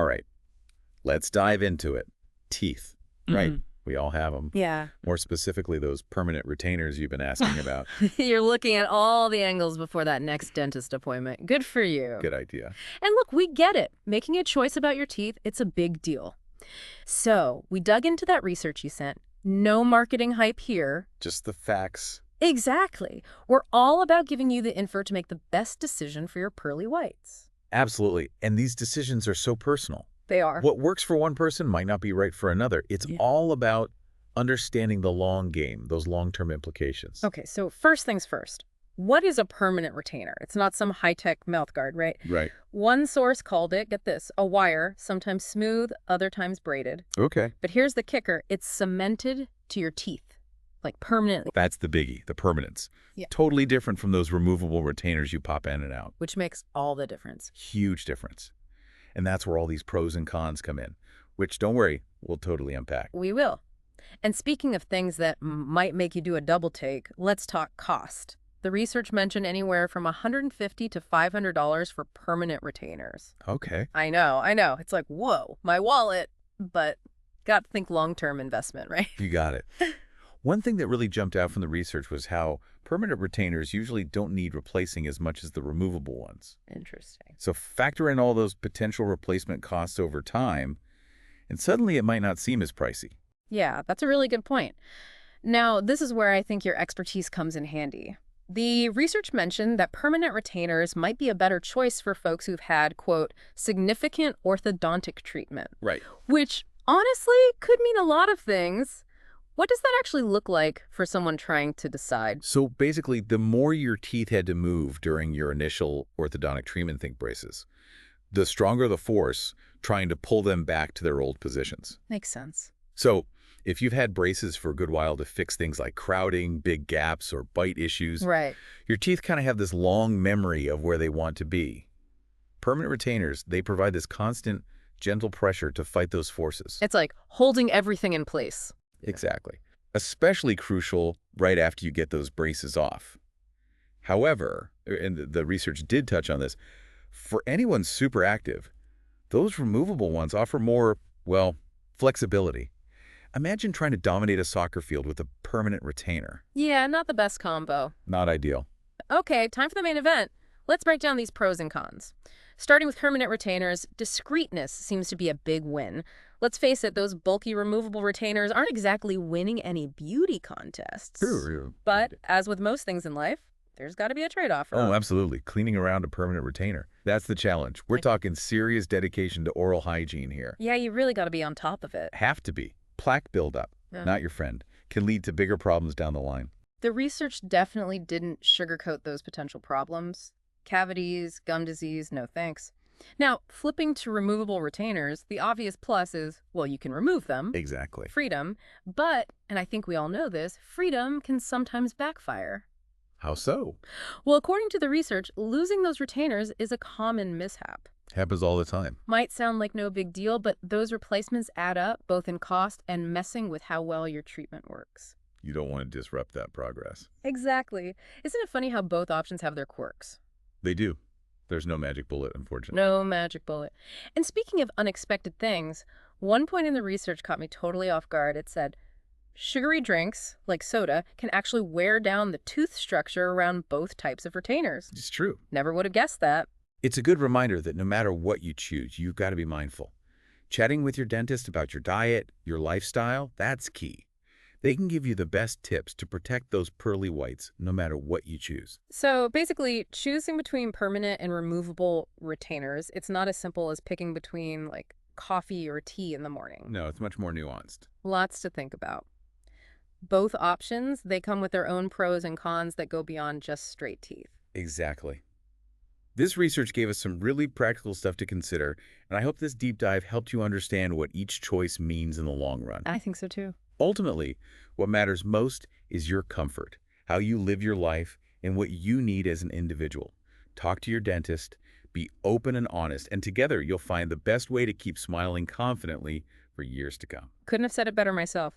All right, let's dive into it. Teeth, right? Mhm. We all have them. Yeah. More specifically, those permanent retainers you've been asking about. You're looking at all the angles before that next dentist appointment. Good for you. Good idea. And look, we get it. Making a choice about your teeth, it's a big deal. So we dug into that research you sent. No marketing hype here. Just the facts. Exactly. We're all about giving you the info to make the best decision for your pearly whites. Absolutely. And these decisions are so personal. They are. What works for one person might not be right for another. It's Yeah. all about understanding the long game, those long-term implications. Okay, so first things first. What is a permanent retainer? It's not some high-tech mouth guard, right? Right. One source called it, get this, a wire, sometimes smooth, other times braided. Okay. But here's the kicker. It's cemented to your teeth, like permanently, That's the biggie, the permanence. Yeah. Totally different from those removable retainers you pop in and out. which makes all the difference. Huge difference. And that's where all these pros and cons come in, which, don't worry, we'll totally unpack. We will. And speaking of things that might make you do a double take, let's talk cost. The research mentioned anywhere from $150 to $500 for permanent retainers. Okay. I know. It's like, whoa, my wallet, but got to think long-term investment, right? You got it. One thing that really jumped out from the research was how permanent retainers usually don't need replacing as much as the removable ones. Interesting. So factor in all those potential replacement costs over time, and suddenly it might not seem as pricey. Yeah, that's a really good point. Now, this is where I think your expertise comes in handy. The research mentioned that permanent retainers might be a better choice for folks who've had, quote, significant orthodontic treatment, Right. which honestly could mean a lot of things. What does that actually look like for someone trying to decide? So basically, the more your teeth had to move during your initial orthodontic treatment, think braces, the stronger the force trying to pull them back to their old positions. Makes sense. So if you've had braces for a good while to fix things like crowding, big gaps, or bite issues, Right. your teeth kind of have this long memory of where they want to be. Permanent retainers, they provide this constant, gentle pressure to fight those forces. It's like holding everything in place. Exactly. Especially crucial right after you get those braces off. However, and the research did touch on this, for anyone super active, those removable ones offer more, well, flexibility. Imagine trying to dominate a soccer field with a permanent retainer. Yeah, not the best combo. Not ideal. Okay, time for the main event. Let's break down these pros and cons. Starting with permanent retainers, discreetness seems to be a big win. Let's face it, those bulky removable retainers aren't exactly winning any beauty contests. True. But as with most things in life, there's got to be a trade-off. Oh, absolutely. Cleaning around a permanent retainer. That's the challenge. We're talking serious dedication to oral hygiene here. Yeah, you really got to be on top of it. Have to be. Plaque buildup, Yeah. not your friend, can lead to bigger problems down the line. The research definitely didn't sugarcoat those potential problems. Cavities, gum disease, no thanks. Now, flipping to removable retainers, the obvious plus is, well, you can remove them. Exactly. Freedom. But, and I think we all know this, freedom can sometimes backfire. How so? Well, according to the research, losing those retainers is a common mishap. Happens all the time. Might sound like no big deal, but those replacements add up, both in cost and messing with how well your treatment works. You don't want to disrupt that progress. Exactly. Isn't it funny how both options have their quirks? They do. There's no magic bullet, unfortunately. No magic bullet. And speaking of unexpected things, one point in the research caught me totally off guard. It said, sugary drinks, like soda, can actually wear down the tooth structure around both types of retainers. It's true. Never would have guessed that. It's a good reminder that no matter what you choose, you've got to be mindful. Chatting with your dentist about your diet, your lifestyle, that's key. They can give you the best tips to protect those pearly whites no matter what you choose. So basically, choosing between permanent and removable retainers, it's not as simple as picking between, like, coffee or tea in the morning. No, it's much more nuanced. Lots to think about. Both options, they come with their own pros and cons that go beyond just straight teeth. Exactly. This research gave us some really practical stuff to consider, and I hope this deep dive helped you understand what each choice means in the long run. I think so too. Ultimately, what matters most is your comfort, how you live your life, and what you need as an individual. Talk to your dentist, be open and honest, and together you'll find the best way to keep smiling confidently for years to come. Couldn't have said it better myself.